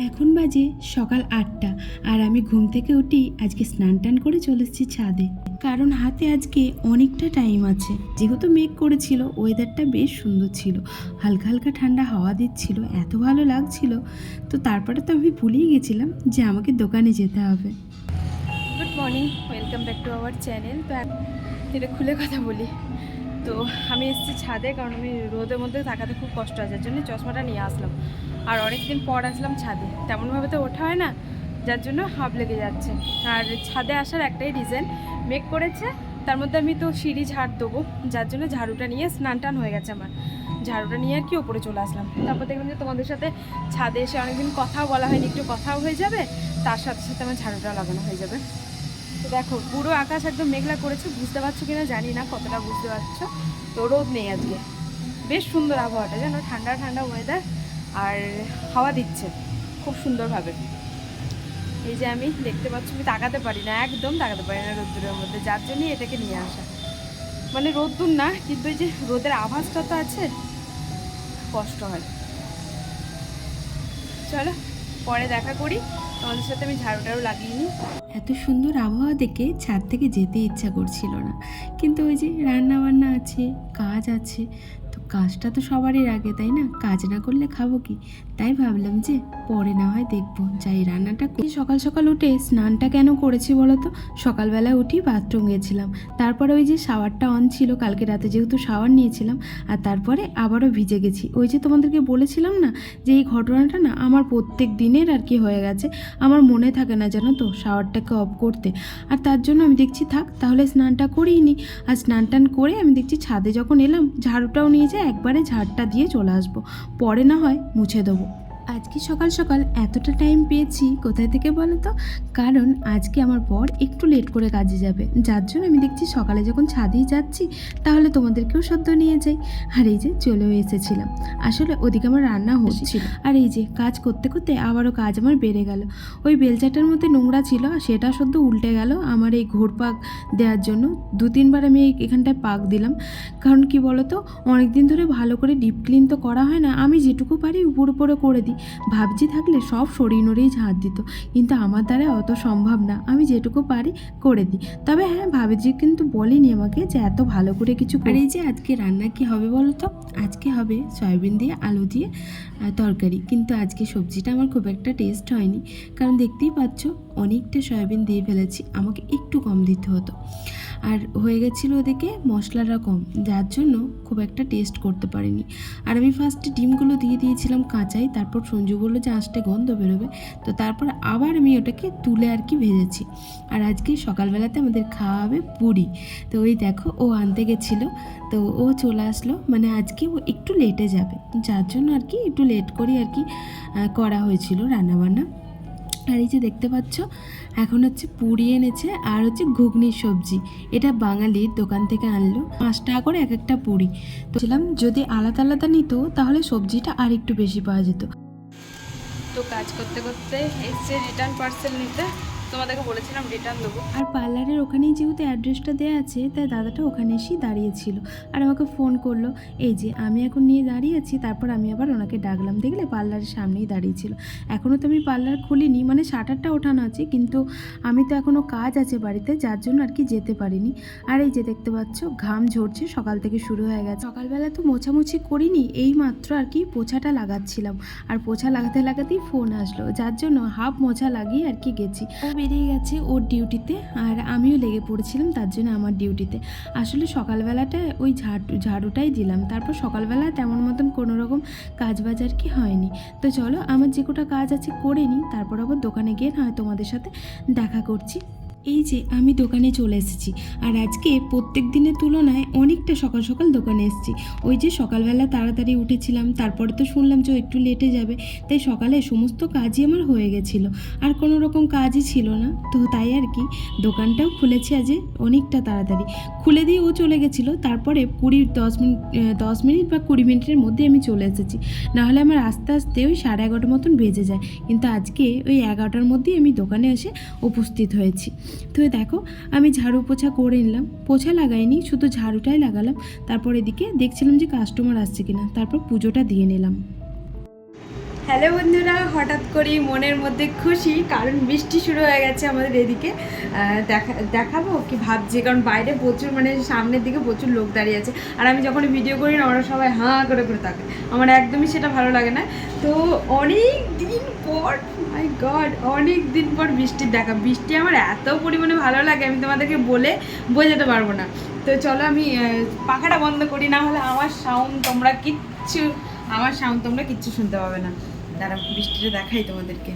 এখন বাজে সকাল ৮টা আর আমি ঘুম থেকে উঠি আজকে স্নান টান করে চলে এসেছি ছাদে, কারণ হাতে আজকে অনেকটা টাইম আছে। যেহেতু মেঘ করেছিল, ওয়েদারটা বেশ সুন্দর ছিল, হালকা হালকা ঠান্ডা হাওয়া দিচ্ছিল, এত ভালো লাগছিল। তো তারপরে তো আমি ভুলেই গেছিলাম যে আমাকে দোকানে যেতে হবে। Good morning, welcome back to our channel. তো এটা খুলে কথা বলি, তো আমি এসেছি ছাদে, কারণ আমি রোদের মধ্যে থাকাতে খুব কষ্ট হয়, যার জন্য চশমাটা নিয়ে আসলাম। আর অনেক দিন পর আসলাম ছাদে, তেমনভাবে তো ওঠা হয় না, যার জন্য হাফ লেগে যাচ্ছে। আর ছাদে আসার একটাই রিজন, মেঘ করেছে, তার মধ্যে আমি তো সিঁড়ি ঝাড় দেবো, যার জন্য ঝাড়ুটা নিয়ে স্নান টান হয়ে গেছে আমার। ঝাড়ুটা নিয়ে আর কি ওপরে চলে আসলাম। তারপর দেখলাম যে তোমাদের সাথে ছাদে এসে অনেকদিন কথাও বলা হয়নি, একটু কথাও হয়ে যাবে, তার সাথে সাথে আমার ঝাড়ুটা লাগানো হয়ে যাবে। তো দেখো পুরো আকাশ একদম মেঘলা করেছে, বুঝতে পারছো কিনা জানি না, কতটা বুঝতে পারছো। তো রোদ নেই আজকে, বেশ সুন্দর আবহাওয়াটা, জানো, ঠান্ডা ঠান্ডা ওয়েদার, আর হাওয়া দিচ্ছে খুব সুন্দরভাবে। এই যে আমি দেখতে পাচ্ছি, আমি তাকাতে পারি না, একদম তাকাতে পারি না রোদ্দুরের মধ্যে, যার জন্যই এটাকে নিয়ে আসা। মানে রোদ্দুর না, কিন্তু এই যে রোদের আভাসটা তো আছে, কষ্ট হয়। চলো পরে দেখা করি, তোমাদের সাথে আমি ঝাড়ুটারও লাগিয়ে নিই। এত সুন্দর আবহাওয়া দেখে ছাদ থেকে যেতে ইচ্ছা করছিল না, কিন্তু ওই যে রান্না বান্না আছে, কাজ আছে, তো কাজটা তো সবারই আগে, তাই না? কাজ না করলে খাবো কি? তাই ভাবলাম যে পরে না হয় দেখবো, যাই রান্নাটা করি। সকাল সকাল উঠে স্নানটা কেন করেছি বলো তো? সকালবেলা উঠি বাথরুম গেছিলাম, তারপরে ওই যে শাওয়ারটা অন ছিল, কালকে রাতে যেহেতু শাওয়ার নিয়েছিলাম, আর তারপরে আবারও ভিজে গেছি। ওই যে তোমাদেরকে বলেছিলাম না যে এই ঘটনাটা না আমার প্রত্যেক দিনের আর কি হয়ে গেছে, আমার মনে থাকে না জানো তো শাওয়ারটাকে অফ করতে। আর তার জন্য আমি দেখছি থাক তাহলে স্নানটা করেই নি। আর স্নান টান করে আমি দেখছি ছাদে যখন এলাম, ঝাড়ুটাও নিয়ে যাই, একবারে ঝাড়টা দিয়ে চলে আসবো, পরে না হয় মুছে দেবো। আজকে সকাল সকাল এতটা টাইম পেয়েছি কোথায় থেকে বলো তো? কারণ আজকে আমার বর একটু লেট করে কাজে যাবে, যার জন্য আমি দেখছি সকালে যখন ছাদেই যাচ্ছি তাহলে তোমাদেরকেও সদ্য নিয়ে যাই। আর এই যে চলেও এসেছিলাম, আসলে ওদিকে আমার রান্না হচ্ছিল, আর এই যে কাজ করতে করতে আবারও কাজ আমার বেড়ে গেল। ওই বেলচাটার মধ্যে নোংরা ছিল, সেটা সদ্য উল্টে গেল আমার এই ঘোর পাক দেওয়ার জন্য। 2-3 বার আমি এখানটায় পাক দিলাম, কারণ কি বলো তো, অনেক দিন ধরে ভালো করে ডিপ ক্লিন তো করা হয় না। আমি যেটুকু পারি উপর উপরে করে দিই, ভাবছি থাকলে সব সরিয়ে নড়িয়ে ঝাঁট দিত, কিন্তু আমার দ্বারা অত সম্ভব না, আমি যেটুকু পারি করে দিই। তবে হ্যাঁ, ভাবছি কিন্তু বলিনি আমাকে যে এত ভালো করে কিছু। আর এই যে আজকে রান্না কি হবে বলো তো? আজকে হবে সয়াবিন দিয়ে আলু দিয়ে তরকারি, কিন্তু আজকে সবজিটা আমার খুব একটা টেস্ট হয়নি, কারণ দেখতেই পাচ্ছ অনেকটা সয়াবিন দিয়ে ফেলেছি, আমাকে একটু কম দিতে হতো। আর হয়ে গেছিলো ওদিকে মশলাটা কম, যার জন্য খুব একটা টেস্ট করতে পারিনি। আর আমি ফার্স্টে ডিমগুলো দিয়ে দিয়েছিলাম কাঁচাই, তারপর সঞ্জু বললো যে আঁশটে গন্ধ বেরোবে, তো তারপর আবার আমি ওটাকে তুলে আর কি ভেজেছি। আর আজকে সকালবেলাতে আমাদের খাওয়া হবে পুরি। তো ওই দেখো ও আনতে গেছিলো, তো ও চলে আসলো, মানে আজকে ও একটু লেটে যাবে, যার জন্য আর কি একটু লেট করে আর কি করা হয়েছিল রান্নাবান্না। আর এই যে দেখতে পাচ্ছ এখন হচ্ছে পুরি এনেছে আর হচ্ছে ঘুগনির সবজি, এটা বাঙালির দোকান থেকে আনলো, 5 টাকা করে এক একটা পুরি। তো ছিলাম যদি আলাদা আলাদা নিত তাহলে সবজিটা আর একটু বেশি পাওয়া যেত। তো কাজ করতে করতে এসছে রিটার্ন পার্সেল নিতে, তোমাদেরকে বলেছিলাম রিটার্ন দেবো। আর পার্লারের ওখানেই যেহেতু অ্যাড্রেসটা দেওয়া আছে, তাই দাদাটা ওখানে এসেই দাঁড়িয়েছিল আর আমাকে ফোন করলো। এই যে আমি এখন নিয়ে দাঁড়িয়ে আছি, তারপর আমি আবার ওনাকে ডাকলাম, দেখলে পার্লারের সামনেই দাঁড়িয়েছিল। এখনও তো আমি পার্লার খুলিনি, মানে শাটারটা ওঠানো আছে, কিন্তু আমি তো এখনও কাজ আছে বাড়িতে, যার জন্য আর কি যেতে পারিনি। আর এই যে দেখতে পাচ্ছ ঘাম ঝরছে, সকাল থেকে শুরু হয়ে গেছে। সকালবেলা তো মোছামুছি করিনি, এই মাত্র আর কি পোছাটা লাগাচ্ছিলাম, আর পোছা লাগাতে লাগাতেই ফোন আসলো, যার জন্য হাফ মোছা লাগিয়ে আর কি গেছি। ও বেরিয়ে গেছে ওর ডিউটিতে, আর আমিও লেগে পড়েছিলাম তার জন্য আমার ডিউটিতে। আসলে সকালবেলাটা ওই ঝাড়ুটাই দিলাম, তারপর সকালবেলা তেমন মতন কোনো রকম কাজ বাজ আর কি হয়নি। তো চলো আমার যে কটা কাজ আছে করে নিই, তারপর আবার দোকানে গিয়ে হয় তোমাদের সাথে দেখা করছি। এই যে আমি দোকানে চলে এসেছি, আর আজকে প্রত্যেক দিনের তুলনায় অনেকটা সকাল সকাল দোকানে এসেছি। ওই যে সকালবেলা তাড়াতাড়ি উঠেছিলাম, তারপরে তো শুনলাম যে ও একটু লেটে যাবে, তাই সকালে সমস্ত কাজই আমার হয়ে গেছিলো, আর কোনো রকম কাজই ছিল না। তো তাই আর কি দোকানটাও খুলেছি আজ অনেকটা তাড়াতাড়ি, খুলে দিয়ে ও চলে গেছিলো, তারপরে 10 মিনিট বা 20 মিনিটের মধ্যে আমি চলে এসেছি। নাহলে আমার আস্তে আস্তে ওই 11:30 মতন বেজে যায়, কিন্তু আজকে ওই 11টার মধ্যেই আমি দোকানে এসে উপস্থিত হয়েছি। তো দেখো আমি ঝাড়ু পোছা করে নিলাম, পোছা লাগাইনি, শুধু ঝাড়ুটাই লাগালাম। তারপর এদিকে দেখছিলাম যে কাস্টমার আসছে কিনা, তারপর পুজোটা দিয়ে নিলাম। হ্যালো বন্ধুরা, হঠাৎ করেই মনের মধ্যে খুশি, কারণ বৃষ্টি শুরু হয়ে গেছে আমাদের এদিকে। দেখাবো কি ভাবছি, কারণ বাইরে প্রচুর মানে সামনের দিকে প্রচুর লোক দাঁড়িয়ে আছে, আর আমি যখন ভিডিও করি না ওরা সবাই হাঁ করে করে থাকে, আমার একদমই সেটা ভালো লাগে না। তো অনেক দিন পর, মাই গড, অনেক দিন পর বৃষ্টির দেখা। বৃষ্টি আমার এত পরিমাণে ভালো লাগে, আমি তোমাদেরকে বলে বোঝাতে পারবো না। তো চলো আমি পাখাটা বন্ধ করি, না হলে আমার সাউন্ড তোমরা কিচ্ছু শুনতে পাবে না। দাঁড়া, বৃষ্টিটা দেখাই তোমাদেরকে।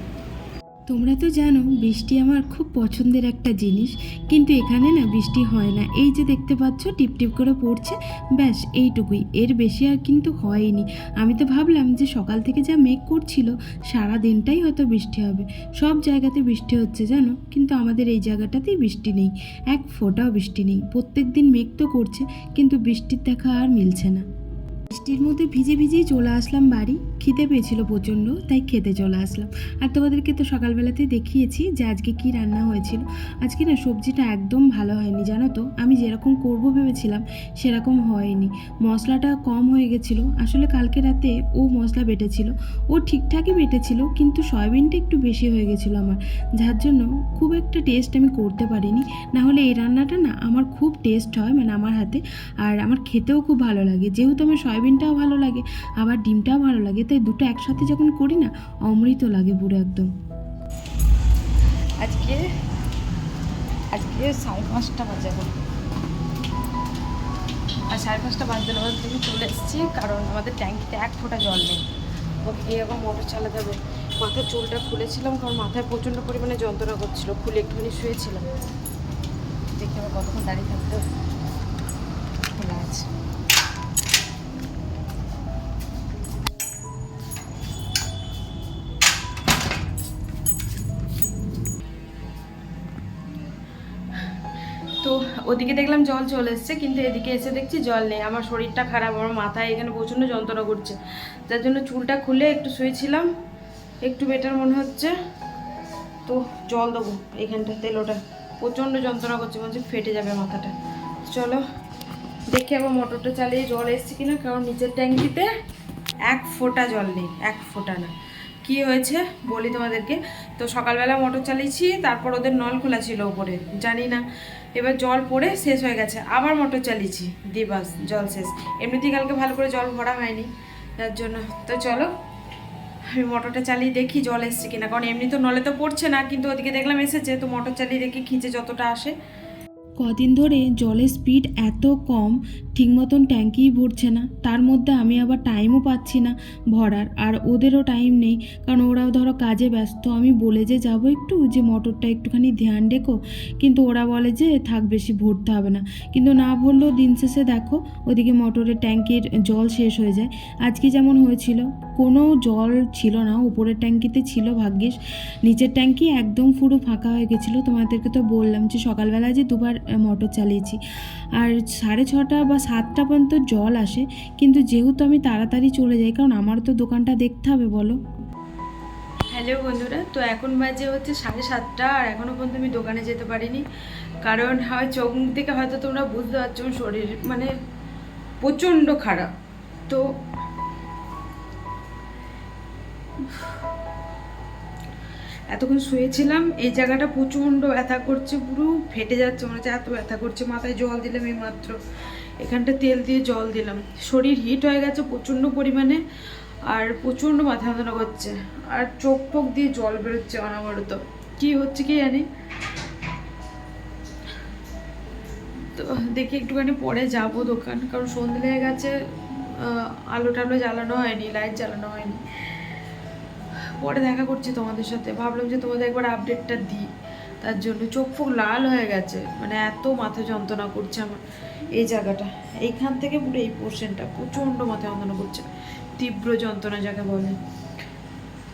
তোমরা তো জানো বৃষ্টি আমার খুব পছন্দের একটা জিনিস, কিন্তু এখানে না বৃষ্টি হয় না। এই যে দেখতে পাচ্ছ টিপ টিপ করে পড়ছে, ব্যাস এইটুকুই, এর বেশি আর কিন্তু হয়নি। আমি তো ভাবলাম যে সকাল থেকে যা মেঘ করছিল সারা দিনটাই হয়তো বৃষ্টি হবে। সব জায়গাতে বৃষ্টি হচ্ছে জানো, কিন্তু আমাদের এই জায়গাটাতেই বৃষ্টি নেই, এক ফোঁটাও বৃষ্টি নেই। প্রত্যেক দিন মেঘ তো করছে, কিন্তু বৃষ্টির দেখা আর মিলছে না। বৃষ্টির মধ্যে ভিজে ভিজেই চলে আসলাম বাড়ি। খিদে পেয়েছিল প্রচণ্ড, তাই খেতে চলে আসলাম। আর তোমাদেরকে তো সকালবেলাতেই দেখিয়েছি যে আজকে কি রান্না হয়েছিল। আজকে না সবজিটা একদম ভালো হয়নি জানো তো, আমি যেরকম করব ভেবেছিলাম সেরকম হয়নি। মশলাটা কম হয়ে গেছিলো, আসলে কালকে রাতে ও মশলা বেটেছিল, ও ঠিকঠাকই বেটেছিল, কিন্তু সয়াবিনটা একটু বেশি হয়ে গেছিলো আমার, যার জন্য খুব একটা টেস্ট আমি করতে পারিনি। না হলে এই রান্নাটা না আমার খুব টেস্ট হয়, মানে আমার হাতে, আর আমার খেতেও খুব ভালো লাগে। যেহেতু আমার সয়াবিনটাও ভালো লাগে আবার ডিমটাও ভালো লাগে, তাই দুটো একসাথে যখন করি না অমৃত লাগে পুরো একদম। আজকে 5:30 বাজে এখন, আর 5:30 বাজতে না বাজতে আমি চলে এসেছি, কারণ আমাদের ট্যাঙ্কিতে এক ফোঁটা জল নেই। ওকে গিয়ে এখন মোটর চালাতে হবে। মাথার চুলটা খুলেছিলাম, কারণ মাথায় প্রচণ্ড পরিমাণে যন্ত্রণা করছিল, খুলে একটুখানি শুয়েছিলাম। দেখতে আবার কতক্ষণ দাঁড়িয়ে থাকতে হবে। খোলা আছে। তো ওদিকে দেখলাম জল চলে এসছে, কিন্তু এদিকে এসে দেখছি জল নেই। আমার শরীরটা খারাপ, আমার মাথায় এখানে প্রচণ্ড যন্ত্রণা করছে, যার জন্য চুলটা খুলে একটু শুয়েছিলাম, একটু বেটার মনে হচ্ছে। তো জল দেবো এইখানটা, তেলোটা প্রচণ্ড যন্ত্রণা করছে, মনে হচ্ছে ফেটে যাবে মাথাটা। চলো দেখে আবার মোটরটা চালিয়ে জল এসছে কিনা, কারণ নিচের ট্যাঙ্কিতে এক ফোঁটা জল নেই, এক ফোঁটা না। কি হয়েছে বলি তোমাদেরকে। তো সকালবেলা মোটর চালিয়েছি, তারপর ওদের নল খোলা ছিল ওপরে, জানি না, এবার জল পড়ে শেষ হয়ে গেছে, আবার মোটর চালিয়েছি, দিয়ে বাস জল শেষ। এমনিতেই কালকে ভালো করে জল ভরা হয়নি, তার জন্য। তো চলো আমি মোটরটা চালিয়ে দেখি জল এসছে কিনা, কারণ এমনি তো নলে তো পড়ছে না, কিন্তু ওদিকে দেখলাম এসেছে, তো মোটর চালিয়ে দেখি খিঁচে যতটা আসে। কদিন ধরে জলের স্পিড এত কম, ঠিক মতন ট্যাঙ্কিই ভরছে না, তার মধ্যে আমি আবার টাইমও পাচ্ছি না ভরার, আর ওদেরও টাইম নেই, কারণ ওরাও ধরো কাজে ব্যস্ত। আমি বলে যে যাবো একটু, যে মোটরটা একটুখানি ধ্যান রেখো, কিন্তু ওরা বলে যে থাক, বেশি ভরতে হবে না। কিন্তু না ভরলেও দিন শেষে দেখো ওদিকে মোটরের ট্যাঙ্কির জল শেষ হয়ে যায়। আজকে যেমন হয়েছিল, কোনো জল ছিল না, উপরের ট্যাঙ্কিতে ছিল ভাগ্যিস, নিচের ট্যাঙ্কি একদম পুরো ফাঁকা হয়ে গেছিলো। তোমাদেরকে তো বললাম যে সকালবেলা যে দুবার মোটর চালিয়েছি, আর 6:30 বা 7টা পর্যন্ত জল আসে, কিন্তু যেহেতু আমি তাড়াতাড়ি চলে যাই, কারণ আমার তো দোকানটা দেখতে হবে বলো। হ্যালো বন্ধুরা, তো এখন বাজে হচ্ছে 7:30, আর এখনও পর্যন্ত আমি দোকানে যেতে পারিনি, কারণ হয় চোখ মুখ থেকে হয়তো তোমরা বুঝতে পারছো আমার শরীর মানে প্রচণ্ড খারাপ। তো এতক্ষণ শুয়েছিলাম, এই জায়গাটা প্রচণ্ড ব্যথা করছে, পুরো ফেটে যাচ্ছে, মনে হচ্ছে এত ব্যথা করছে। মাথায় জল দিলাম এই মাত্র, এখানটা তেল দিয়ে জল দিলাম, শরীর হিট হয়ে গেছে প্রচণ্ড পরিমাণে, আর প্রচণ্ড মাথা যন্ত্রণা করছে, আর চোখ টোক দিয়ে জল বেরোচ্ছে অনবরত, কি হচ্ছে কি জানি। তো দেখি একটুখানি পরে যাব দোকান, কারণ সন্ধে লেগে গেছে, আলো টালো জ্বালানো হয়নি, লাইট জ্বালানো হয়নি। পরে দেখা করছি তোমাদের সাথে, ভাবলাম যে তোমাদের একবার আপডেটটা দিই, তার জন্য। চোখ ফোক লাল হয়ে গেছে, মানে এত মাথা যন্ত্রণা করছে আমার এই জায়গাটা, এইখান থেকে পুরো এই পোর্শনটা প্রচণ্ড মাথা যন্ত্রণা করছে, তীব্র যন্ত্রণা যাকে বলে।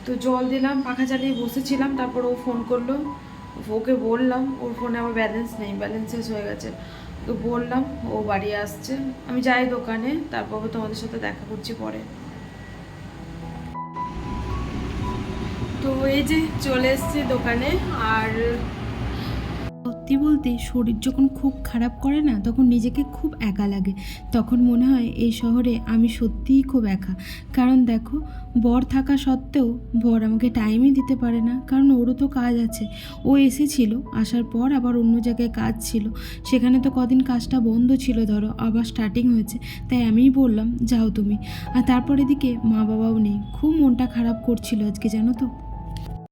তো জল দিলাম, পাখা চালিয়ে বসেছিলাম, তারপর ও ফোন করলো, ওকে বললাম, ওর ফোনে আমার ব্যালেন্স নেই, ব্যালেন্স শেষ হয়ে গেছে, তো বললাম ও বাড়ি আসছে, আমি যাই দোকানে, তারপর তোমাদের সাথে দেখা করছি পরে। তো এই যে চলে এসেছি দোকানে, আর সত্যি বলতে শরীর যখন খুব খারাপ করে না, তখন নিজেকে খুব একা লাগে। তখন মনে হয় এই শহরে আমি সত্যিই খুব একা। কারণ দেখো, বর থাকা সত্ত্বেও বর আমাকে টাইমই দিতে পারে না, কারণ ওরও তো কাজ আছে। ও এসেছিল, আসার পর আবার অন্য জায়গায় কাজ ছিল, সেখানে তো কদিন কাজটা বন্ধ ছিল, ধরো আবার স্টার্টিং হয়েছে, তাই আমিই বললাম যাও তুমি। আর তারপর এদিকে মা বাবাও নেই, খুব মনটা খারাপ করছিল আজকে, জানো তো।